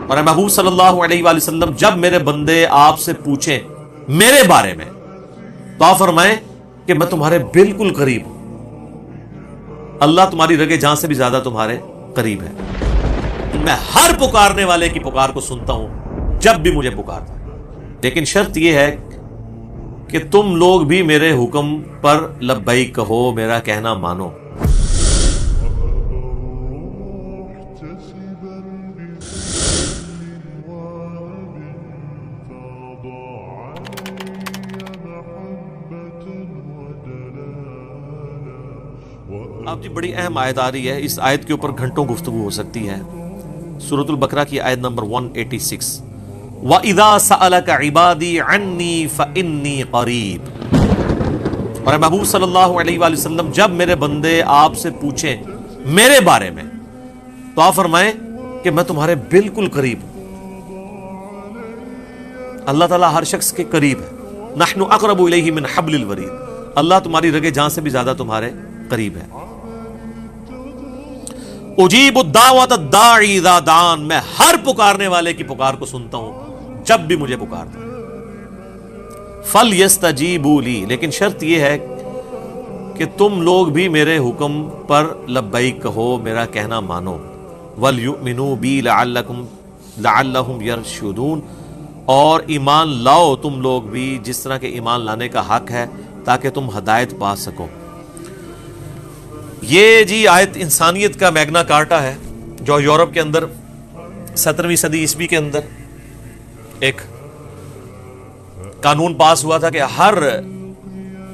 اور محبوب صلی اللہ علیہ وآلہ وسلم جب میرے بندے آپ سے پوچھیں میرے بارے میں تو آپ فرمائیں کہ میں تمہارے بالکل قریب ہوں، اللہ تمہاری رگے جان سے بھی زیادہ تمہارے قریب ہے، میں ہر پکارنے والے کی پکار کو سنتا ہوں جب بھی مجھے پکارتا ہے، لیکن شرط یہ ہے کہ تم لوگ بھی میرے حکم پر لبیک کہو، میرا کہنا مانو۔ اب جی بڑی اہم آیت آ رہی ہے، اس آیت کے اوپر گھنٹوں گفتگو ہو سکتی ہے۔ سورۃ البقرہ کی آیت نمبر 186، وَإِذَا سَأَلَكَ عِبَادِي عَنِّي فَإِنِّي قَرِيبٌ۔ اور محبوب صلی اللہ علیہ وآلہ وسلم جب میرے بندے آپ سے پوچھیں میرے بارے میں تو آپ فرمائیں کہ میں تمہارے بالکل قریب ہوں۔ اللہ تعالیٰ ہر شخص کے قریب ہے، نحن اقرب الیہ من حبل الورید، اللہ تمہاری رگے جان سے بھی زیادہ تمہارے قریب ہے۔ اجیب الدعوۃ الداعی اذا دعان، میں ہر پکارنے والے کی پکار کو سنتا ہوں جب بھی مجھے پکارتا ہے۔ فَلْيَسْتَجِيبُوا لِي، لیکن شرط یہ ہے کہ تم لوگ بھی میرے حکم پر لبیک کہو، میرا کہنا مانو۔ وَلْيُؤْمِنُوا بِي لَعَلَّهُمْ يَرْشُدُونَ، اور ایمان لاؤ تم لوگ بھی جس طرح کے ایمان لانے کا حق ہے تاکہ تم ہدایت پا سکو۔ یہ جی آیت انسانیت کا میگنا کارٹا ہے، جو یورپ کے اندر 17ویں صدی عیسوی کے اندر ایک قانون پاس ہوا تھا کہ ہر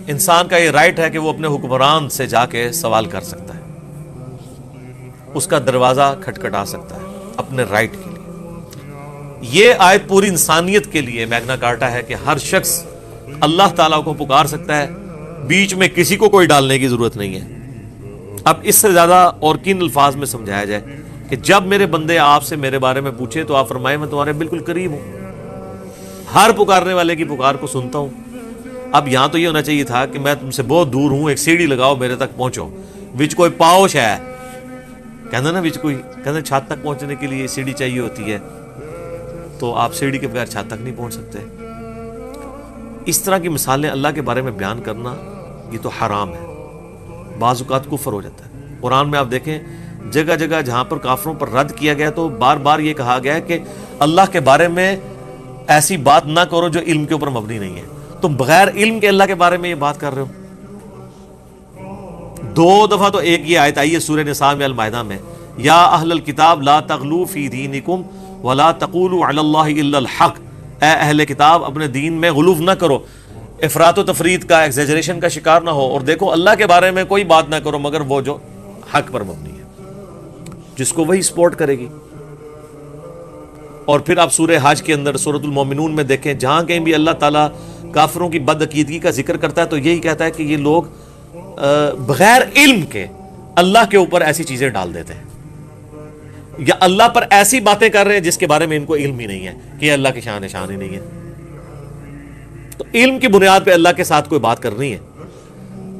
انسان کا یہ رائٹ ہے کہ وہ اپنے حکمران سے جا کے سوال کر سکتا ہے، اس کا دروازہ کھٹکھٹا سکتا ہے اپنے رائٹ کے لیے۔ یہ آیت پوری انسانیت کے لیے میگنا کارٹا ہے کہ ہر شخص اللہ تعالیٰ کو پکار سکتا ہے، بیچ میں کسی کو کوئی ڈالنے کی ضرورت نہیں ہے۔ اب اس سے زیادہ اور کن الفاظ میں سمجھایا جائے کہ جب میرے بندے آپ سے میرے بارے میں پوچھے تو آپ فرمائیں میں تمہارے بالکل قریب ہوں، ہر پکارنے والے کی پکار کو سنتا ہوں۔ اب یہاں تو یہ ہونا چاہیے تھا کہ میں تم سے بہت دور ہوں، ایک سیڑھی لگاؤ میرے تک پہنچو، وچ کوئی پاؤش ہے، کہنا نا وچ کوئی کہنا چھت تک پہنچنے کے لیے سیڑھی چاہیے ہوتی ہے، تو آپ سیڑھی کے بغیر چھت تک نہیں پہنچ سکتے۔ اس طرح کی مثالیں اللہ کے بارے میں بیان کرنا یہ تو حرام ہے، بعض اوقات کفر ہو جاتا ہے۔ قرآن میں آپ دیکھیں جگہ جگہ جہاں پر کافروں پر رد کیا گیا تو بار بار یہ کہا گیا ہے کہ اللہ کے بارے میں ایسی بات نہ کرو جو علم کے اوپر مبنی نہیں ہے۔ تم بغیر علم کے اللہ کے بارے میں یہ بات کر رہے ہو۔ 2 دفعہ تو ایک یہ آیت آئی ہے سورہ نساء میں المائدہ میں، یا اہل الکتاب لا تغلوا فی دینکم ولا تقولوا علی اللہ الا الحق، اے اہل کتاب اپنے دین میں غلو نہ کرو، افراط و تفرید کا ایگزیجریشن کا شکار نہ ہو، اور دیکھو اللہ کے بارے میں کوئی بات نہ کرو مگر وہ جو حق پر مبنی ہے، جس کو وہی سپورٹ کرے گی۔ اور پھر آپ سورہ حج کے اندر سورۃ المومنون میں دیکھیں، جہاں کہیں بھی اللہ تعالیٰ کافروں کی بد عقیدگی کا ذکر کرتا ہے تو یہی کہتا ہے کہ یہ لوگ بغیر علم کے اللہ کے اوپر ایسی چیزیں ڈال دیتے ہیں، یا اللہ پر ایسی باتیں کر رہے ہیں جس کے بارے میں ان کو علم ہی نہیں ہے کہ یہ اللہ کی شان ہی نہیں ہے۔ تو علم کی بنیاد پہ اللہ کے ساتھ کوئی بات کرنی ہے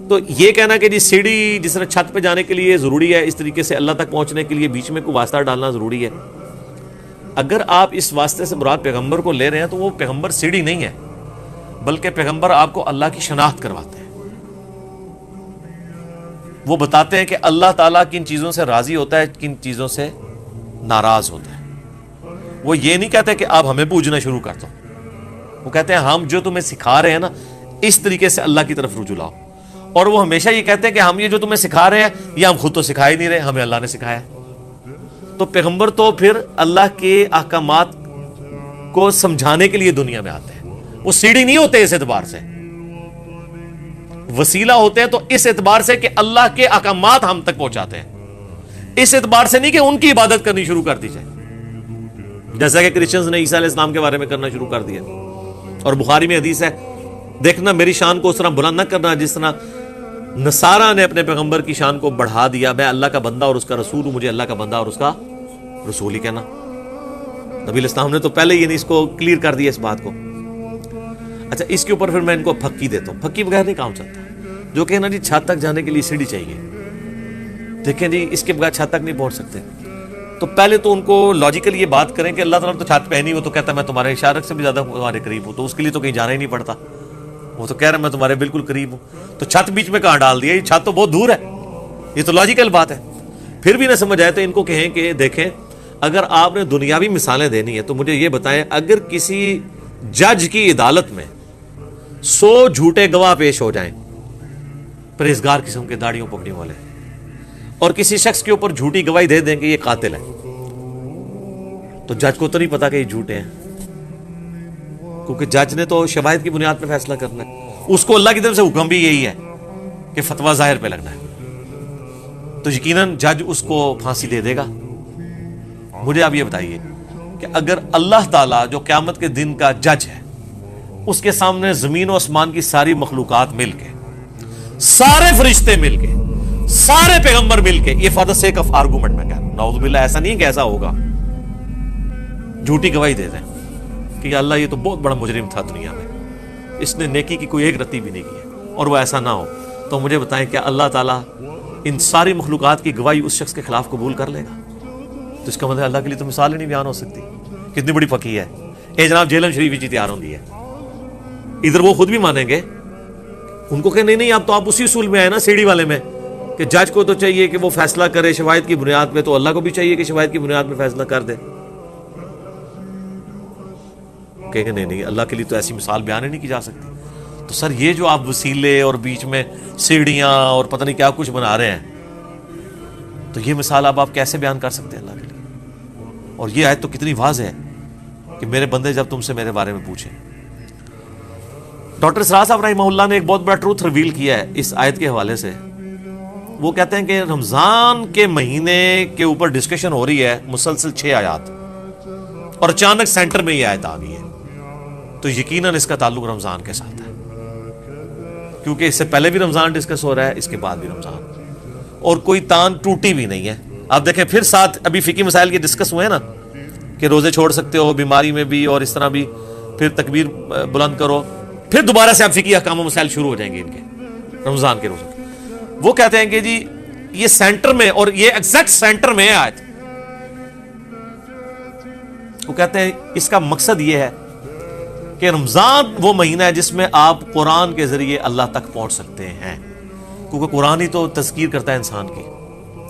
تو یہ کہنا کہ جی سیڑھی جس طرح چھت پہ جانے کے لیے ضروری ہے، اس طریقے سے اللہ تک پہنچنے کے لیے بیچ میں کوئی واسطہ ڈالنا ضروری ہے۔ اگر آپ اس واسطے سے مراد پیغمبر کو لے رہے ہیں تو وہ پیغمبر سیڑھی نہیں ہے، بلکہ پیغمبر آپ کو اللہ کی شناخت کرواتے ہیں۔ وہ بتاتے ہیں کہ اللہ تعالیٰ کن چیزوں سے راضی ہوتا ہے، کن چیزوں سے ناراض ہوتا ہے۔ وہ یہ نہیں کہتے کہ آپ ہمیں پوجنا شروع کر دو، وہ کہتے ہیں ہم جو تمہیں سکھا رہے ہیں نا اس طریقے سے اللہ کی طرف رجوع لاؤ۔ اور وہ ہمیشہ یہ کہتے ہیں کہ ہم یہ جو تمہیں سکھا رہے ہیں یہ ہم خود تو سکھا ہی نہیں رہے، ہمیں اللہ نے سکھایا ہے۔ تو پیغمبر تو پھر اللہ کے احکامات کو سمجھانے کے لیے دنیا میں آتے ہیں، وہ سیڑھی نہیں ہوتے اس اعتبار سے، وسیلہ ہوتے ہیں تو اس اعتبار سے کہ اللہ کے احکامات ہم تک پہنچاتے ہیں، اس اعتبار سے نہیں کہ ان کی عبادت کرنی شروع کر دی جائے، جیسا کہ کرسچنز نے عیسیٰ علیہ السلام کے بارے میں کرنا شروع کر دیا۔ اور بخاری میں حدیث ہے، دیکھنا میری شان کو اس طرح بلند نہ کرنا جس طرح نصارہ نے اپنے پیغمبر کی شان کو بڑھا دیا، میں اللہ کا بندہ اور اس کا رسول ہوں، مجھے اللہ کا بندہ اور اس کا رسول ہی کہنا۔ نبی علیہ السلام نے تو پہلے ہی اس کو کلیئر کر دیا اس بات کو۔ اچھا اس کے اوپر پھر میں ان کو پھکی دیتا ہوں، پھکی بغیر نہیں کام چلتا، جو کہ نا جی چھت تک جانے کے لیے سیڑھی چاہیے، دیکھیں جی اس کے بغیر چھت تک نہیں پہنچ سکتے۔ تو پہلے تو ان کو لاجیکل یہ بات کریں کہ اللہ تعالیٰ تو چھت پہ نہیں, وہ تو کہتا ہے میں تمہارے اشارت سے بھی زیادہ تمہارے قریب ہوں, تو اس کے لیے تو کہیں جانا ہی نہیں پڑتا, وہ تو کہہ رہا ہے میں تمہارے بالکل قریب ہوں, تو چھت بیچ میں کہاں ڈال دیا, یہ چھت تو بہت دور ہے, یہ تو لاجیکل بات ہے. پھر بھی نہ سمجھ آئے تو ان کو کہیں کہ دیکھیں اگر آپ نے دنیاوی مثالیں دینی ہے تو مجھے یہ بتائیں, اگر کسی جج کی عدالت میں 100 جھوٹے گواہ پیش ہو جائیں, پرہیزگار قسم کے داڑھیوں پکڑنے والے, اور کسی شخص کے اوپر جھوٹی گواہی دے دیں کہ یہ قاتل ہے, تو جج کو تو نہیں پتا کہ یہ جھوٹے ہیں, کیونکہ جج نے تو شواہد کی بنیاد پہ فیصلہ کرنا ہے, اس کو اللہ کی طرف سے حکم بھی یہی ہے کہ فتویٰ ظاہر پہ لگنا ہے, تو یقیناً جج اس کو پھانسی دے دے گا. مجھے آپ یہ بتائیے کہ اگر اللہ تعالیٰ جو قیامت کے دن کا جج ہے, اس کے سامنے زمین و آسمان کی ساری مخلوقات مل کے, سارے فرشتے مل کے, سارے پیغمبر مل کے, یہ for the sake of argument میں کہہ رہا ہوں, نعوذ باللہ ایسا نہیں کہ ایسا ہوگا, جھوٹی گواہی دے دیں کہ اللہ یہ تو بہت بڑا مجرم تھا دنیا میں, اس نے نیکی کی کوئی ایک رتی بھی نہیں کی, اور وہ ایسا نہ ہو, تو مجھے بتائیں کیا اللہ تعالیٰ ان ساری مخلوقات کی گواہی اس شخص کے خلاف قبول کر لے گا؟ تو اس کا مطلب اللہ کے لیے تو مثال ہی نہیں بیان ہو سکتی, کتنی بڑی فقی ہے. اے جناب جیلن شریف ہی تیار ہوندی ہے, ادھر وہ خود بھی مانیں گے, ان کو کہ نہیں آپ تو آپ اسی اصول میں آئے نا سیڑھی والے میں, کہ جج کو تو چاہیے کہ وہ فیصلہ کرے شواہد کی بنیاد پہ, تو اللہ کو بھی چاہیے کہ شواہد کی بنیاد پہ فیصلہ کر دے. کہ نہیں اللہ کے لیے تو ایسی مثال بیان ہی نہیں کی جا سکتی. تو سر یہ جو آپ وسیلے اور بیچ میں سیڑھیاں اور پتہ نہیں کیا کچھ بنا رہے ہیں, تو یہ مثال آپ کیسے بیان کر سکتے ہیں اللہ کے لیے؟ اور یہ آیت تو کتنی واضح ہے کہ میرے بندے جب تم سے میرے بارے میں پوچھیں. ڈاکٹر اسرار صاحب رحمہ اللہ نے ایک بہت بڑا ٹروتھ ریویل کیا ہے اس آیت کے حوالے سے. وہ کہتے ہیں کہ رمضان کے مہینے کے اوپر ڈسکشن ہو رہی ہے مسلسل 6 آیات, اور اچانک سینٹر میں یہ آیت آ گئی ہے, تو یقیناً اس کا تعلق رمضان کے ساتھ ہے, کیونکہ اس سے پہلے بھی رمضان ڈسکس ہو رہا ہے, اس کے بعد بھی رمضان, اور کوئی تان ٹوٹی بھی نہیں ہے. آپ دیکھیں پھر ساتھ ابھی فقہی مسائل کے ڈسکس ہوئے نا, کہ روزے چھوڑ سکتے ہو بیماری میں بھی, اور اس طرح بھی, پھر تکبیر بلند کرو, پھر دوبارہ سے اب فقہی احکام و مسائل شروع ہو جائیں گے ان کے رمضان کے روزے. وہ کہتے ہیں کہ جی یہ سینٹر میں, اور یہ ایگزیکٹ سینٹر میں ہے آیت. وہ کہتے ہیں اس کا مقصد یہ ہے کہ رمضان وہ مہینہ ہے جس میں آپ قرآن کے ذریعے اللہ تک پہنچ سکتے ہیں, کیونکہ قرآن ہی تو تذکیر کرتا ہے انسان کی.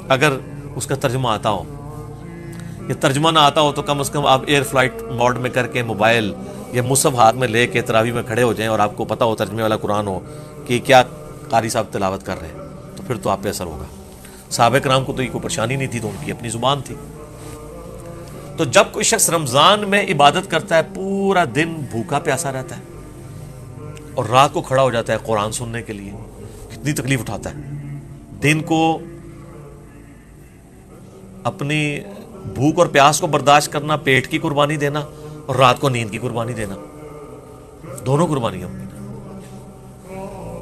اگر اس کا ترجمہ آتا ہو, یا ترجمہ نہ آتا ہو, تو کم از کم آپ ایئر فلائٹ موڈ میں کر کے موبائل یا مصحف ہاتھ میں لے کے تراویح میں کھڑے ہو جائیں, اور آپ کو پتا ہو ترجمے والا قرآن ہو کہ کیا قاری صاحب تلاوت کر رہے ہیں, تو پھر تو آپ پہ اثر ہوگا. صحابہ کرام کو تو یہ کوئی پریشانی نہیں تھی, تو ان کی اپنی زبان تھی. تو جب کوئی شخص رمضان میں عبادت کرتا ہے, پورا دن بھوکا پیاسا رہتا ہے, اور رات کو کھڑا ہو جاتا ہے قرآن سننے کے لیے, کتنی تکلیف اٹھاتا ہے. دن کو اپنی بھوک اور پیاس کو برداشت کرنا, پیٹ کی قربانی دینا, اور رات کو نیند کی قربانی دینا, دونوں قربانیاں ہوتی ہیں.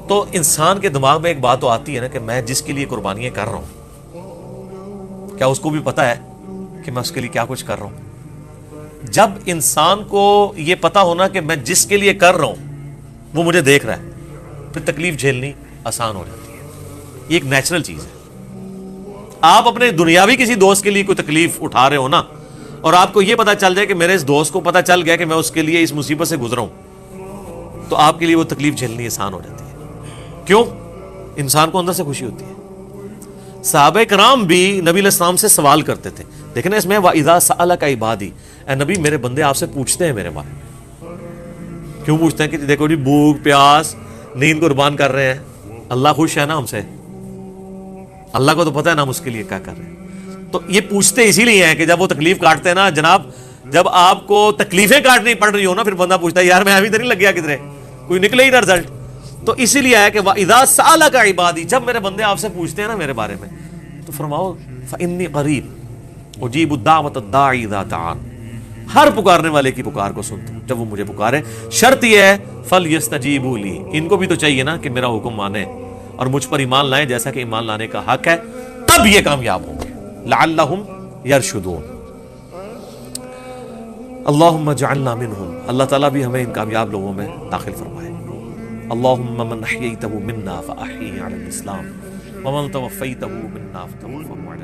تو انسان کے دماغ میں ایک بات تو آتی ہے نا کہ میں جس کے لیے قربانیاں کر رہا ہوں, کیا اس کو بھی پتا ہے کہ میں اس کے لیے کیا کچھ کر رہا ہوں؟ جب انسان کو یہ پتا ہونا کہ میں جس کے لیے کر رہا ہوں وہ مجھے دیکھ رہا ہے, پھر تکلیف جھیلنی آسان ہو جاتی ہے. یہ ایک نیچرل چیز ہے. آپ اپنے دنیاوی کسی دوست کے لیے کوئی تکلیف اٹھا رہے ہو نا, اور آپ کو یہ پتا چل جائے کہ میرے اس دوست کو پتا چل گیا کہ میں اس کے لیے اس مصیبت سے گزرا ہوں, تو آپ کے لیے وہ تکلیف جھیلنی آسان ہو جاتی ہے. کیوں؟ انسان کو اندر سے خوشی ہوتی ہے. صحابہ کرام بھی نبی علیہ السلام سے سوال کرتے تھے. دیکھیں اس میں وَإِذَا سَأَلَكَ عِبَادِي, اے نبی میرے بندے آپ سے پوچھتے ہیں میرے بارے میں. کیوں پوچھتے ہیں؟ کہ دیکھو جی بھوک پیاس نیند قربان کر رہے ہیں, اللہ خوش ہے نا ہم سے, اللہ کو تو پتہ ہے نا ہم اس کے لیے کیا کر رہے ہیں. تو یہ پوچھتے اسی لیے ہیں کہ جب وہ تکلیف کاٹتے ہیں نا جناب, جب آپ کو تکلیفیں کاٹنی پڑ رہی ہو نا, پھر بندہ پوچھتا ہے یار میں ابھی تو نہیں لگ گیا کدھرے, کوئی نکلے ہی نہ رزلٹ. تو اسی لیے ہے کہ وَإِذَا سَأَلَكَ عِبَادِي, جب میرے بندے آپ سے پوچھتے ہیں نا میرے بارے میں, تو فرماؤ فَإِنِّي قَرِيبٌ أُجِيبُ الدَّعْوَةَ الدَّاعِي إِذَا دَعَانِ, ہر پکارنے والے کی پکار کو سنتا ہوں جب وہ مجھے پکارے. شرط یہ ہے فَلْيَسْتَجِيبُوا لِي, ان کو بھی تو چاہیے نا کہ میرا حکم مانے اور مجھ پر ایمان لائیں جیسا کہ ایمان لانے کا حق ہے, تب یہ کامیاب ہوں گے. لَعَلَّهُمْ يَرْشُدُونَ. اللہم اجعلنا منہم, اللہ تعالیٰ بھی ہمیں ان کامیاب لوگوں میں داخل فرمائے. اللہم من احییتہ منا فاحیہ علی الاسلام ومن توفیتہ منا فتوفہ علی